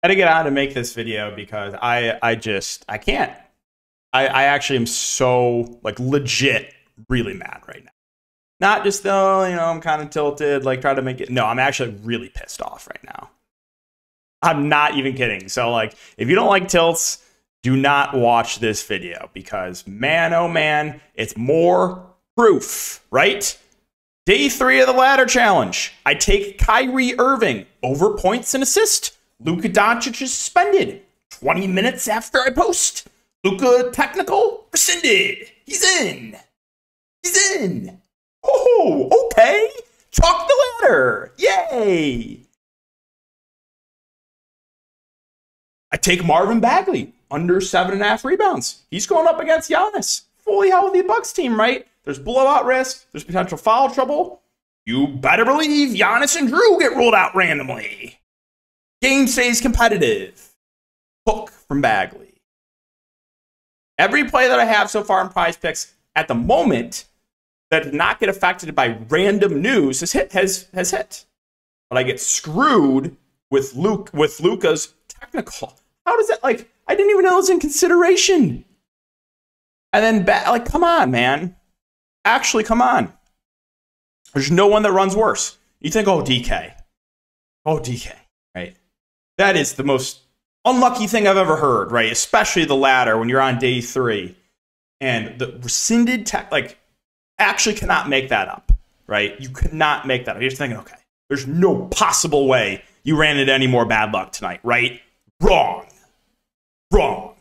had to get on to make this video because I can't. I actually am so like legit really mad right now. Not just though, I'm kind of tilted, like try to make it. No, I'm actually really pissed off right now. I'm not even kidding. So like, if you don't like tilts, do not watch this video because man, oh man, it's more proof, right? Day 3 of the ladder challenge. I take Kyrie Irving over points and assist. Luka Doncic is suspended 20 minutes after I post. Luka technical rescinded. He's in. He's in. Oh, okay. Chalk the ladder. Yay. I take Marvin Bagley under 7.5 rebounds. He's going up against Giannis. Fully healthy Bucks team, right? There's blowout risk. There's potential foul trouble. You better believe Giannis and Drew get ruled out randomly. Game stays competitive. Hook from Bagley. Every play that I have so far in Prize Picks at the moment that did not get affected by random news has hit. But I get screwed with Luka's technical. How does that, like, I didn't even know it was in consideration. And then, like, come on, man. Actually, come on. There's no one that runs worse. You think, oh, DK. Oh, DK, right? That is the most unlucky thing I've ever heard, right? Especially the ladder when you're on day 3. And the rescinded tech, like, actually cannot make that up, right? You cannot make that up. You're just thinking, okay, there's no possible way you ran into any more bad luck tonight, right? Wrong. Wrong.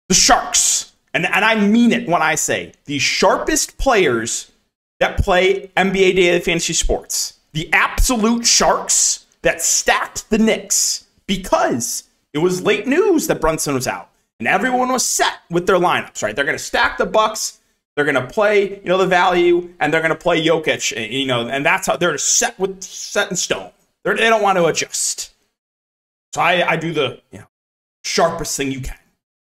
The Sharks, and I mean it when I say the sharpest players that play NBA daily fantasy sports, the absolute Sharks that stacked the Knicks because it was late news that Brunson was out and everyone was set with their lineups, right? They're going to stack the Bucks. They're going to play, the value, and they're going to play Jokic, and that's how they're set in stone. They don't want to adjust. So I do the sharpest thing you can.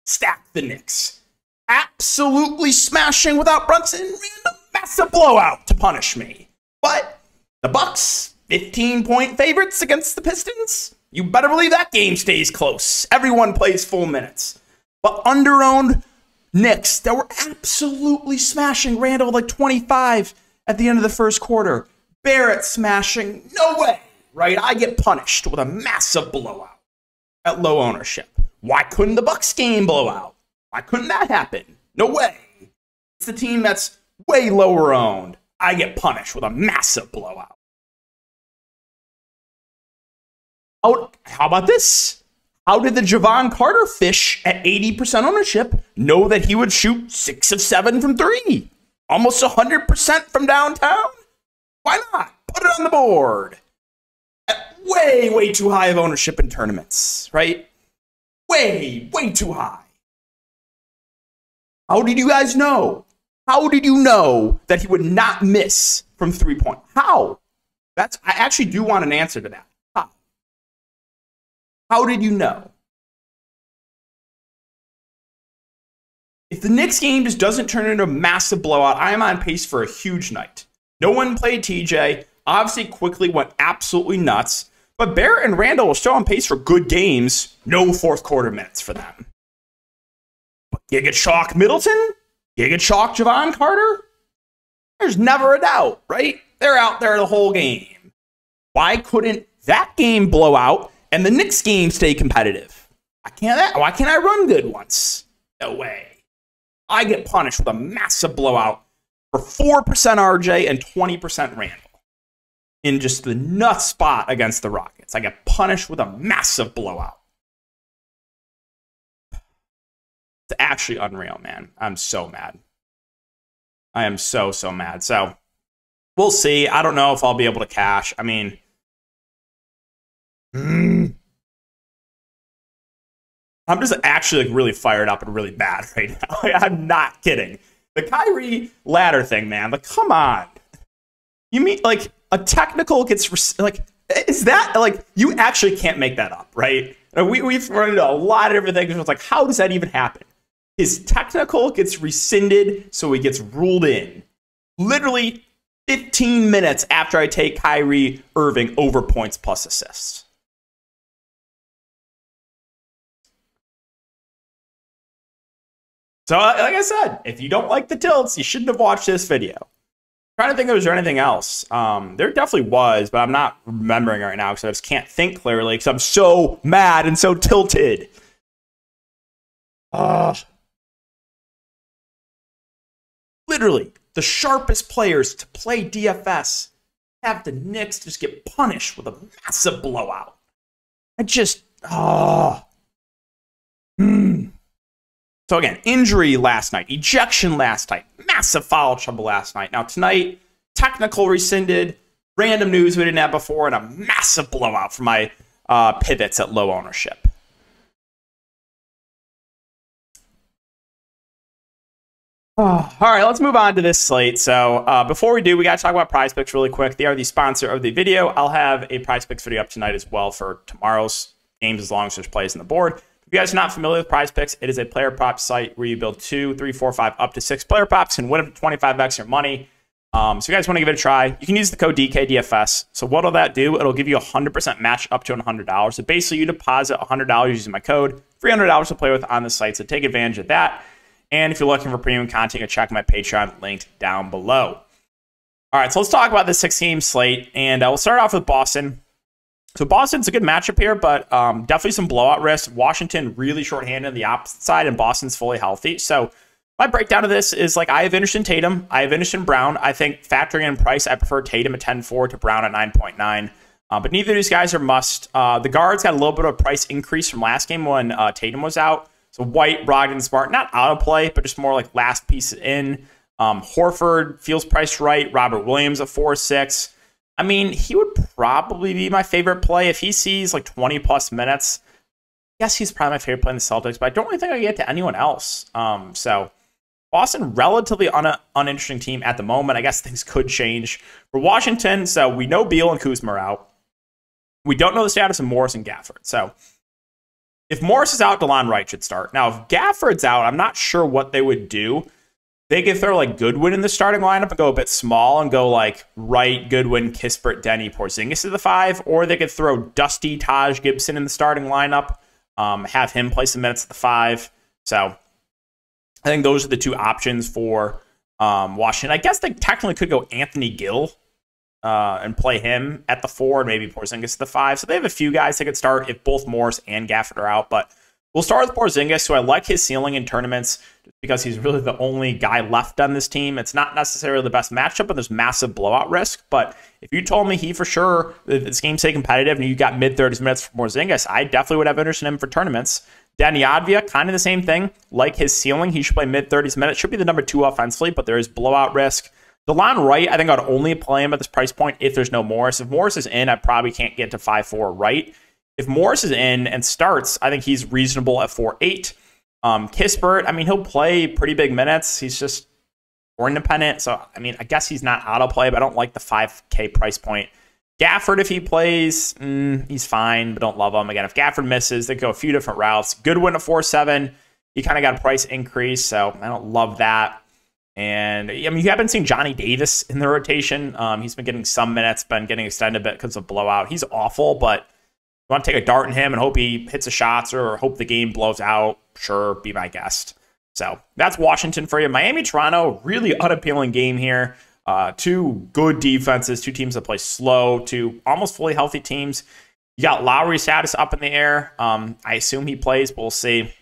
Stack the Knicks. Absolutely smashing without Brunson. Random massive blowout to punish me. But the Bucks, 15-point favorites against the Pistons. You better believe that game stays close. Everyone plays full minutes. But under-owned Knicks that were absolutely smashing Randall like 25 at the end of the first quarter. Barrett smashing. No way. Right? I get punished with a massive blowout at low ownership. Why couldn't the Bucks game blow out? Why couldn't that happen? No way. It's the team that's way lower owned. I get punished with a massive blowout. How about this? How did the Javon Carter fish at 80% ownership know that he would shoot 6 of 7 from 3? Almost 100% from downtown? Why not? Put it on the board. At way too high of ownership in tournaments, right? Way too high. How did you guys know? How did you know that he would not miss from 3-point? How? I actually do want an answer to that. How? How did you know? If the Knicks game just doesn't turn into a massive blowout, I am on pace for a huge night. No one played TJ. Obviously, quickly went absolutely nuts. But Barrett and Randall are still on pace for good games. No fourth quarter minutes for them. But Giga Chalk Middleton? Giga Chalk Javon Carter? There's never a doubt, right? They're out there the whole game. Why couldn't that game blow out and the Knicks game stay competitive? Why can't I run good once? No way. I get punished with a massive blowout for 4% RJ and 20% Randall. In just the nut spot against the Rockets. I get punished with a massive blowout. It's actually unreal, man. I'm so mad. I am so mad. So, we'll see. I don't know if I'll be able to cash. I mean, I'm just actually like really fired up and really bad right now. I'm not kidding. The Kyrie ladder thing, man. Like, come on. You mean, like, a technical gets, like, is that, like, you actually can't make that up, right? We've run into a lot of different things. It's like, how does that even happen? His technical gets rescinded, so he gets ruled in. Literally 15 minutes after I take Kyrie Irving over points plus assists. So like I said, if you don't like the tilts, you shouldn't have watched this video. I'm trying to think if there's anything else. There definitely was, but I'm not remembering right now because I just can't think clearly because I'm so mad and so tilted. Literally, the sharpest players to play DFS have the Knicks just get punished with a massive blowout. I just, So again, injury last night, ejection last night, massive foul trouble last night. Now tonight, technical rescinded, random news we didn't have before, and a massive blowout for my pivots at low ownership. All right, let's move on to this slate. So before we do, we got to talk about Prize Picks really quick. They are the sponsor of the video. I'll have a Prize Picks video up tonight as well for tomorrow's games as long as there's plays on the board. If you guys are not familiar with Prize Picks, it is a player prop site where you build 2, 3, 4, 5, up to 6 player props and win up to 25x your money. So if you guys want to give it a try, you can use the code DKDFS. So what will that do? It'll give you a 100% match up to $100. So basically you deposit $100 using my code, $300 to play with on the site. So take advantage of that. And if you're looking for premium content, you can check my Patreon linked down below. All right, so let's talk about the 6-game slate. And we'll start off with Boston. So Boston's a good matchup here, but definitely some blowout risk. Washington really shorthanded on the opposite side, and Boston's fully healthy. So my breakdown of this is like I have interest in Tatum. I have interest in Brown. I think factoring in price, I prefer Tatum at 10.4 to Brown at 9.9. But neither of these guys are must. The guards got a little bit of a price increase from last game when Tatum was out. So White, Brogdon, Smart, not out of play, but just more like last piece in. Horford feels priced right. Robert Williams at 4.6. I mean, he would probably be my favorite play if he sees like 20-plus minutes. Yes, he's probably my favorite play in the Celtics, but I don't really think I can get to anyone else. So Boston, relatively uninteresting team at the moment. I guess things could change for Washington. So we know Beal and Kuzma are out. We don't know the status of Morris and Gafford. So if Morris is out, DeLon Wright should start. Now, if Gafford's out, I'm not sure what they would do. They could throw like Goodwin in the starting lineup and go a bit small and go like Wright, Goodwin, Kispert, Denny, Porzingis to the 5. Or they could throw Dusty, Taj Gibson in the starting lineup, have him play some minutes at the 5. So I think those are the two options for Washington. I guess they technically could go Anthony Gill and play him at the 4 and maybe Porzingis at the 5. So they have a few guys they could start if both Morris and Gafford are out. But we'll start with Porzingis, who I like his ceiling in tournaments because he's really the only guy left on this team. It's not necessarily the best matchup, but there's massive blowout risk. But if you told me he for sure, this game stay competitive and you got mid-30s minutes for Porzingis, I definitely would have interest in him for tournaments. Danny Advia, kind of the same thing. Like his ceiling, he should play mid-30s minutes. Should be the number 2 offensively, but there is blowout risk. DeLon Wright, I think I'd only play him at this price point if there's no Morris. If Morris is in, I probably can't get to 5.4 Wright. If Morris is in and starts, I think he's reasonable at 4.8. Kispert, I mean, he'll play pretty big minutes. He's just more independent. So, I mean, I guess he's not out of play, but I don't like the 5K price point. Gafford, if he plays, he's fine, but don't love him. Again, if Gafford misses, they go a few different routes. Goodwin at 4.7. He kind of got a price increase, so I don't love that. And, I mean, you haven't seen Johnny Davis in the rotation. He's been getting some minutes, been getting extended a bit because of blowout. He's awful, but you want to take a dart in him and hope he hits the shots or hope the game blows out, sure, be my guest. So that's Washington for you. Miami, Toronto, really unappealing game here. Two good defenses, two teams that play slow, two almost fully healthy teams. You got Lowry's status up in the air. I assume he plays, but we'll see.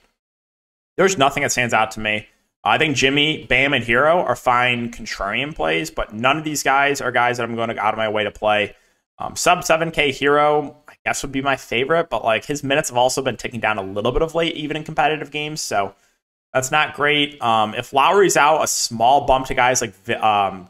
There's nothing that stands out to me. I think Jimmy, Bam, and Hero are fine contrarian plays, but none of these guys are guys that I'm going to go out of my way to play. Sub 7K Hero, I guess, would be my favorite, but like his minutes have also been ticking down a little bit of late, even in competitive games, so that's not great. If Lowry's out, a small bump to guys like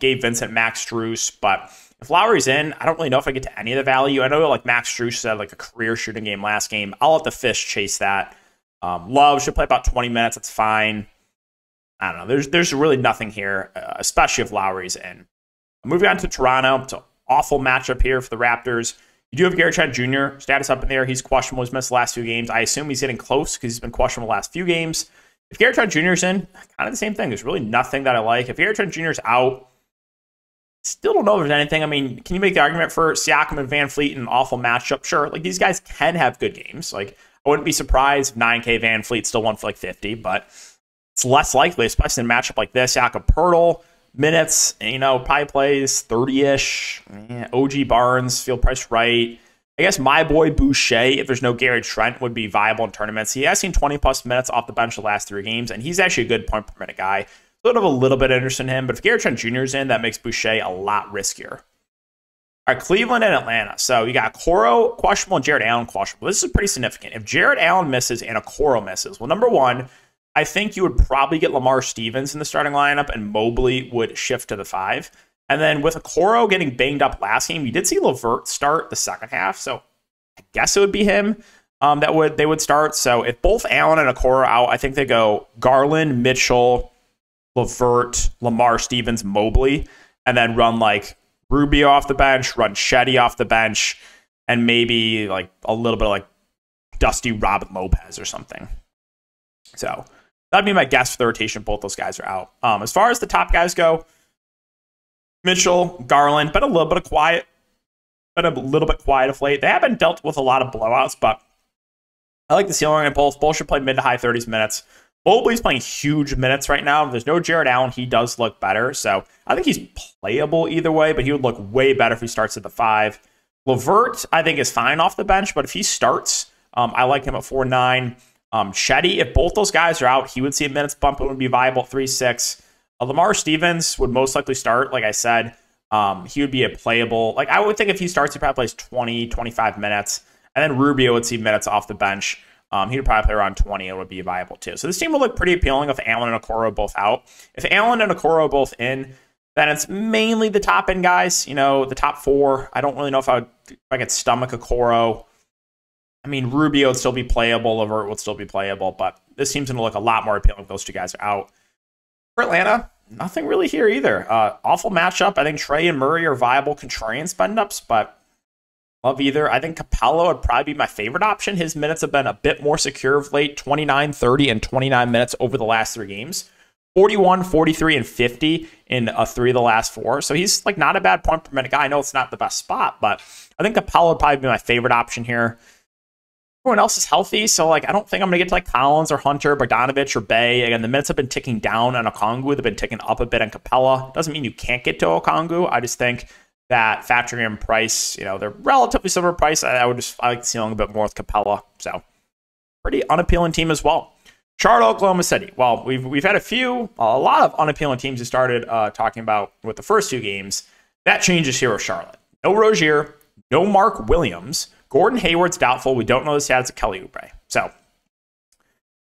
Gabe Vincent, Max Strus, but if Lowry's in, I don't really know if I get to any of the value. I know like Max Strus had like a career shooting game last game. I'll let the Fish chase that. Love should play about 20 minutes. That's fine. I don't know. There's really nothing here, especially if Lowry's in. Moving on to Toronto. It's an awful matchup here for the Raptors. You do have Gary Trent Jr. status up in there. He's questionable. He's missed the last few games. I assume he's getting close because he's been questionable the last few games. If Gary Trent Jr. is in, kind of the same thing. There's really nothing that I like. If Gary Trent Jr. is out, still don't know if there's anything. I mean, can you make the argument for Siakam and Van Fleet in an awful matchup? Sure. Like, these guys can have good games. Like, I wouldn't be surprised if 9K Van Fleet still won for like 50, but it's less likely, especially in a matchup like this. Jakob Poeltl, minutes, probably plays 30-ish. OG Barnes, field price right. I guess my boy Boucher, if there's no Gary Trent, would be viable in tournaments. He has seen 20-plus minutes off the bench the last 3 games, and he's actually a good point-per-minute guy. Sort of a little bit interested in him, but if Gary Trent Jr. is in, that makes Boucher a lot riskier. All right, Cleveland and Atlanta. So you got Okoro questionable and Jared Allen questionable. This is pretty significant. If Jared Allen misses and Okoro misses, well, number one, I think you would probably get Lamar Stevens in the starting lineup, and Mobley would shift to the 5. And then with Okoro getting banged up last game, you did see LeVert start the second half, so I guess it would be him they would start. So if both Allen and Okoro are out, I think they go Garland, Mitchell, LeVert, Lamar Stevens, Mobley, and then run like Rubio off the bench, run Shetty off the bench, and maybe like a little bit of like Dusty Robin Lopez or something. So that'd be my guess for the rotation. Both those guys are out. As far as the top guys go, Mitchell, Garland, been a little bit quiet of late. They haven't dealt with a lot of blowouts, but I like the ceiling on both. Both should play mid to high 30s minutes. Mobley's playing huge minutes right now. If there's no Jared Allen, he does look better. So I think he's playable either way, but he would look way better if he starts at the 5. LeVert, I think, is fine off the bench, but if he starts, I like him at 4.9. Shetty, if both those guys are out, he would see a minutes bump. It would be viable at 3.6. Lamar Stevens would most likely start, like I said. He would be a playable. Like I would think if he starts, he probably plays 20, 25 minutes. And then Rubio would see minutes off the bench. He would probably play around 20. It would be viable too. So this team would look pretty appealing if Allen and Okoro both out. If Allen and Okoro both in, then it's mainly the top end guys. The top 4. I don't really know if I could stomach Okoro. I mean, Rubio would still be playable. LeVert would still be playable. But this team's going to look a lot more appealing if those 2 guys are out. For Atlanta, nothing really here either. Awful matchup. I think Trey and Murray are viable contrarian spend-ups, but love either. I think Capella would probably be my favorite option. His minutes have been a bit more secure of late, 29, 30, and 29 minutes over the last 3 games. 41, 43, and 50 in 3 of the last 4. So he's like not a bad point per minute guy. I know it's not the best spot, but I think Capella would probably be my favorite option here. Everyone else is healthy, so like I don't think I'm going to get to like Collins or Hunter, Bogdanovich, or Bay. Again, the minutes have been ticking down on Okongwu. They've been ticking up a bit on Capella. Doesn't mean you can't get to Okongwu. I just think that factoring in price, they're relatively similar price. I like the ceiling a bit more with Capella. So pretty unappealing team as well. Charlotte, Oklahoma City. Well, we've had a lot of unappealing teams we started talking about with the first 2 games. That changes here with Charlotte. No Rozier, no Mark Williams. Gordon Hayward's doubtful. We don't know the status of Kelly Oubre. So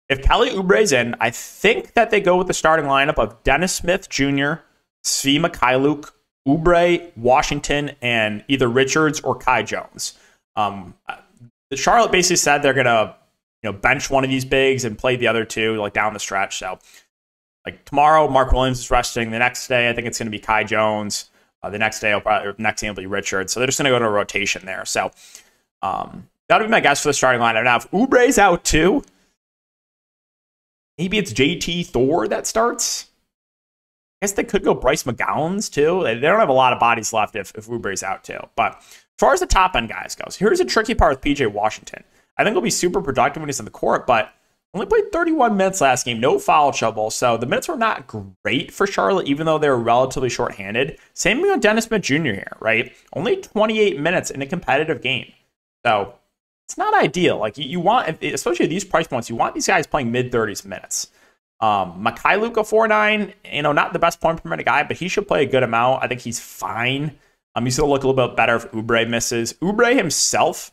if Kelly Oubre's in, I think that they go with the starting lineup of Dennis Smith Jr., Svi Mikhailuk, Oubre, Washington, and either Richards or Kai Jones. The Charlotte basically said they're going to bench one of these bigs and play the other 2 like down the stretch. So like tomorrow, Mark Williams is resting. The next day, I think it's going to be Kai Jones. The next day, next game will be Richards. So they're just going to go to a rotation there. So that'll be my guess for the starting lineup. Now, if Oubre's out too, maybe it's JT Thor that starts. I guess they could go Bryce McGowan's too. They don't have a lot of bodies left if Oubre's out too. But as far as the top end guys goes, here's a tricky part with PJ Washington. I think he'll be super productive when he's in the court, but only played 31 minutes last game, no foul trouble. So the minutes were not great for Charlotte, even though they were relatively shorthanded. Same thing with Dennis Smith Jr. here, right? Only 28 minutes in a competitive game. So it's not ideal. Like you want, especially at these price points, you want these guys playing mid-30s minutes. Mikhailuk 4.9, not the best point per minute guy, but he should play a good amount. I think he's fine. He's going to look a little bit better if Oubre misses. Oubre himself,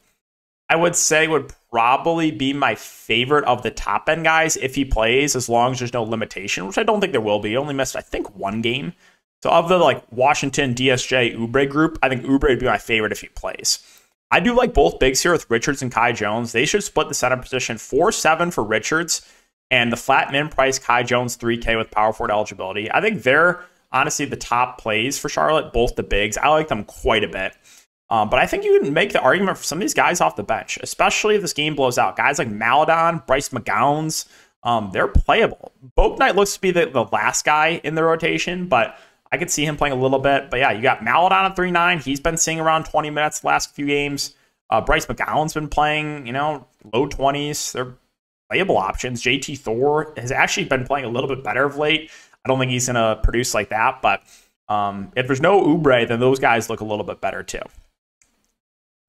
I would say, would probably be my favorite of the top end guys if he plays, as long as there's no limitation, which I don't think there will be. He only missed, I think, 1 game. So of the like Washington, DSJ, Oubre group, I think Oubre would be my favorite if he plays. I do like both bigs here with Richards and Kai Jones. They should split the center position 4-7 for Richards and the flat min price Kai Jones 3K with power forward eligibility. I think they're honestly the top plays for Charlotte, both the bigs. I like them quite a bit. But I think you can make the argument for some of these guys off the bench, especially if this game blows out. Guys like Maladon, Bryce McGowns, they're playable. Bouknight looks to be the last guy in the rotation, but I could see him playing a little bit. But yeah, you got Maladon at 3.9. He's been seeing around 20 minutes the last few games. Bryce McGowan's been playing, low 20s. They're playable options. JT Thor has actually been playing a little bit better of late. I don't think he's going to produce like that, but if there's no Oubre, then those guys look a little bit better too.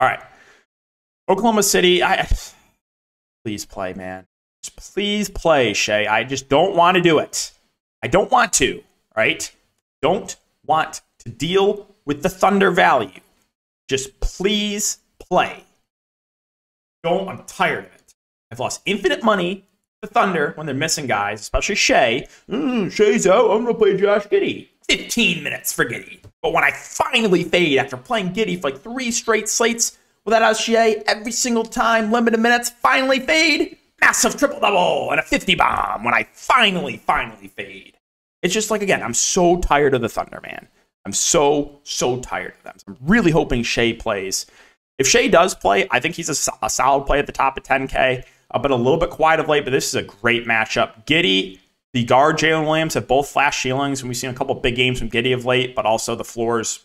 All right. Oklahoma City, please play, man. Just please play, Shea. I just don't want to do it. I don't want to, right? Don't want to deal with the Thunder value. Just please play. I'm tired of it. I've lost infinite money to Thunder when they're missing guys, especially Shea. Shea's out. I'm going to play Josh Giddey. 15 minutes for Giddey. But when I finally fade after playing Giddey for like 3 straight slates without Shea every single time, limited minutes, finally fade, massive triple-double and a 50 bomb when I finally fade. It's just like, again, I'm so tired of the Thunder, man. I'm so tired of them. I'm really hoping Shea plays. If Shea does play, I think he's a solid play at the top of 10K, but a little bit quiet of late, but this is a great matchup. Giddey, the guard, Jalen Williams have both flash ceilings, and we've seen a couple big games from Giddey of late, but also the floor's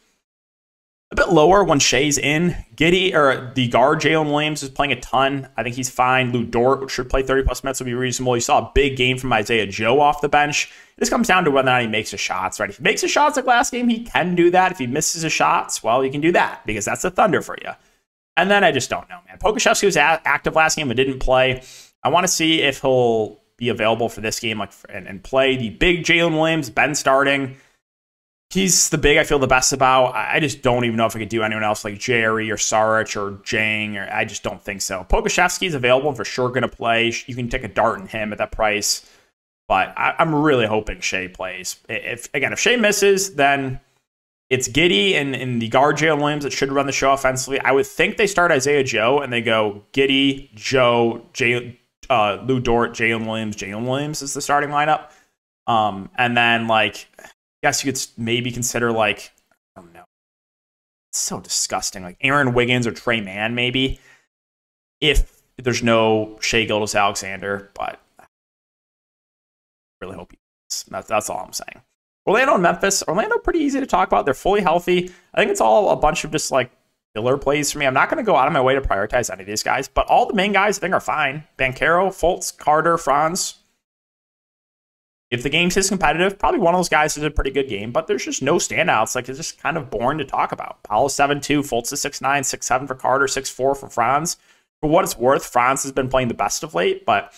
a bit lower when Shea's in. Giddey, or the guard, Jalen Williams, is playing a ton. I think he's fine. Lou Dort should play 30-plus minutes, will be reasonable. You saw a big game from Isaiah Joe off the bench. This comes down to whether or not he makes his shots, right? If he makes his shots like last game, he can do that. If he misses his shots, well, he can do that because that's the Thunder for you. And then I just don't know, man. Pokusevski was active last game but didn't play. I want to see if he'll be available for this game and play. The big Jalen Williams, been starting. He's the big I feel the best about. I just don't even know if I could do anyone else like Jerry or Saric or Jang. I just don't think so. Pokusevski is available and for sure going to play. You can take a dart in him at that price. But I'm really hoping Shea plays. If Shea misses, then it's Giddey and the guard Jalen Williams that should run the show offensively. I would think they start Isaiah Joe and they go Giddey, Joe, Lou Dort, Jalen Williams is the starting lineup. And then like, I guess you could maybe consider like, I don't know. It's so disgusting. Like Aaron Wiggins or Trey Mann maybe. If there's no Shea Gilgeous-Alexander, but I really hope he does. That's all I'm saying. Orlando and Memphis. Orlando pretty easy to talk about. They're fully healthy. I think it's all a bunch of just like filler plays for me. I'm not going to go out of my way to prioritize any of these guys, but all the main guys I think are fine. Banchero, Fultz, Carter, Franz. If the game's his competitive, probably one of those guys is a pretty good game, but there's just no standouts. Like it's just kind of boring to talk about. Powell 7'2", Fultz is 6'9", 6'7" for Carter, 6'4" for Franz. For what it's worth, Franz has been playing the best of late, but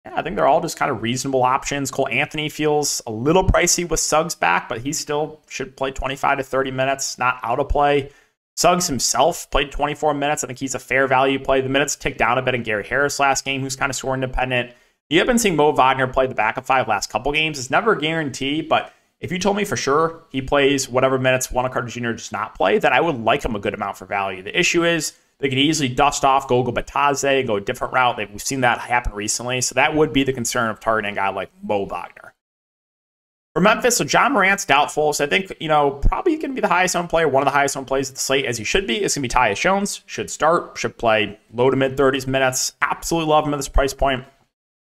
yeah, I think they're all just kind of reasonable options. Cole Anthony feels a little pricey with Suggs back, but he still should play 25 to 30 minutes, not out of play. Suggs himself played 24 minutes. I think he's a fair value play. The minutes ticked down a bit in Gary Harris last game, who's kind of score independent. You have been seeing Mo Wagner play the backup 5 last couple games. It's never a guarantee, but if you told me for sure he plays whatever minutes Wendell Carter Jr. does not play, then I would like him a good amount for value. The issue is they could easily dust off Gogo Batadze and go a different route. We've seen that happen recently, so that would be the concern of targeting a guy like Mo Wagner. For Memphis, so John Morant's doubtful, so I think, probably going to be the highest owned player, one of the highest owned plays at the slate, as he should be. It's going to be Tyus Jones. Should start, should play low to mid-30s minutes. Absolutely love him at this price point.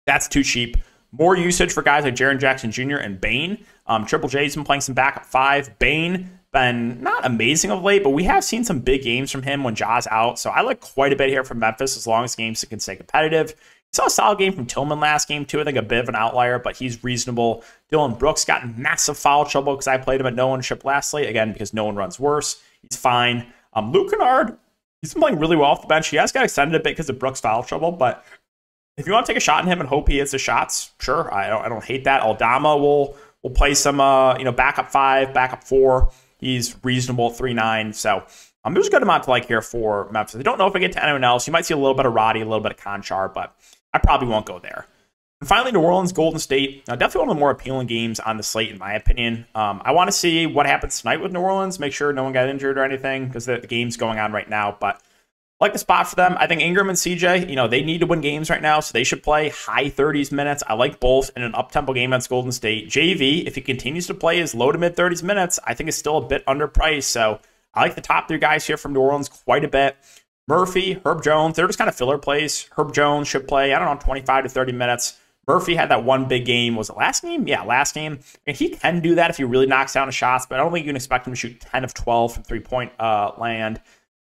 That's too cheap. More usage for guys like Jaren Jackson Jr. and Bane. Triple J's been playing some backup 5. Bane been not amazing of late, but we have seen some big games from him when Ja's out. So I like quite a bit here from Memphis as long as games can stay competitive. We saw a solid game from Tillman last game too. I think a bit of an outlier, but he's reasonable. Dylan Brooks got in massive foul trouble because I played him at no ownership last slate. Again, because no one runs worse. He's fine. Luke Kennard, he's been playing really well off the bench. He has got extended a bit because of Brooks' foul trouble, but if you want to take a shot on him and hope he hits the shots, sure. I don't hate that. Aldama will play some backup 5, backup 4. He's reasonable at 3.9. So there's a good amount to like here for Memphis. I don't know if I get to anyone else. You might see a little bit of Roddy, a little bit of Conchar, but I probably won't go there. And finally, New Orleans, Golden State. Definitely one of the more appealing games on the slate, in my opinion. I want to see what happens tonight with New Orleans. Make sure no one got injured or anything because the game's going on right now. But I like the spot for them. I think Ingram and CJ, they need to win games right now, so they should play high 30s minutes. I like both in an up-tempo game against Golden State. JV, if he continues to play his low to mid 30s minutes, I think is still a bit underpriced. So I like the top 3 guys here from New Orleans quite a bit. Murphy, Herb Jones, they're just kind of filler plays. Herb Jones should play, 25 to 30 minutes. Murphy had that one big game. Was it last game? Yeah, last game. And he can do that if he really knocks down his shots, but I don't think you can expect him to shoot 10 of 12 from three-point land.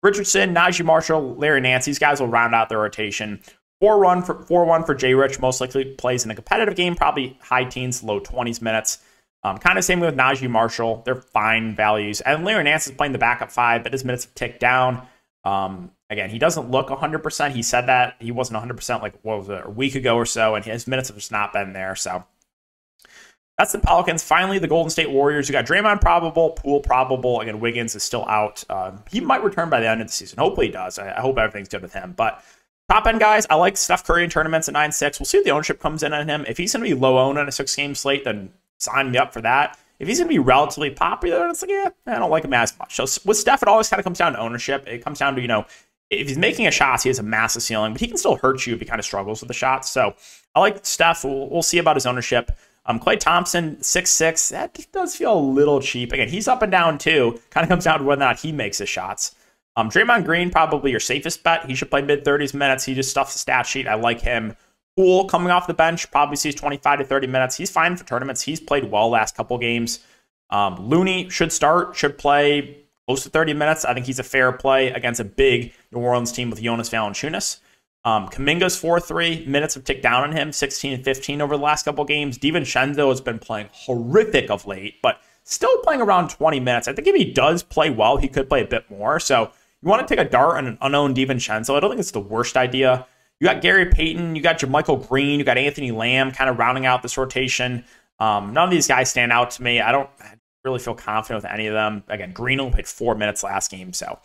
Richardson, Najee Marshall, Larry Nance, these guys will round out their rotation. 4-1 for Jay Rich. Most likely plays in a competitive game, probably high teens, low 20s minutes. Kind of same with Najee Marshall. They're fine values. And Larry Nance is playing the backup 5, but his minutes have ticked down. Again, he doesn't look 100%. He said that he wasn't 100% like, what was it, a week ago or so, and his minutes have just not been there. So that's the Pelicans. Finally, the Golden State Warriors. You got Draymond probable, Poole probable. Again, Wiggins is still out. He might return by the end of the season. Hopefully he does. I hope everything's good with him. But top end guys, I like Steph Curry in tournaments at 9-6. We'll see if the ownership comes in on him. If he's going to be low owned on a 6-game slate, then sign me up for that. If he's going to be relatively popular, it's like, yeah, I don't like him as much. So with Steph, it always kind of comes down to ownership. It comes down to, you know, if he's making a shot, he has a massive ceiling, but he can still hurt you if he kind of struggles with the shots. So I like Steph. We'll see about his ownership. Klay Thompson, 6'6". That does feel a little cheap. Again, he's up and down too. Kind of comes down to whether or not he makes his shots. Draymond Green, probably your safest bet. He should play mid-30s minutes. He just stuffs the stat sheet. I like him. Poole coming off the bench, probably sees 25 to 30 minutes. He's fine for tournaments. He's played well last couple games. Looney should start, should play close to 30 minutes. I think he's a fair play against a big New Orleans team with Jonas Valanciunas. Kuminga's 4-3. Minutes have ticked down on him, 16 and 15 over the last couple games. DiVincenzo has been playing horrific of late, but still playing around 20 minutes. I think if he does play well, he could play a bit more. So you want to take a dart on an unknown DiVincenzo. I don't think it's the worst idea. You got Gary Payton, you got JaMychal Green, you got Anthony Lamb kind of rounding out this rotation. None of these guys stand out to me. I don't really feel confident with any of them. Again, Green only played 4 minutes last game. So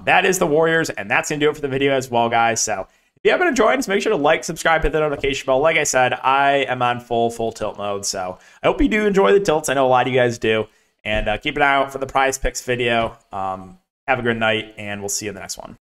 that is the Warriors, and that's going to do it for the video as well, guys. So if you haven't enjoyed this, make sure to like, subscribe, hit the notification bell. Like I said, I am on full tilt mode. So I hope you do enjoy the tilts. I know a lot of you guys do. And keep an eye out for the prize picks video. Have a good night, and we'll see you in the next one.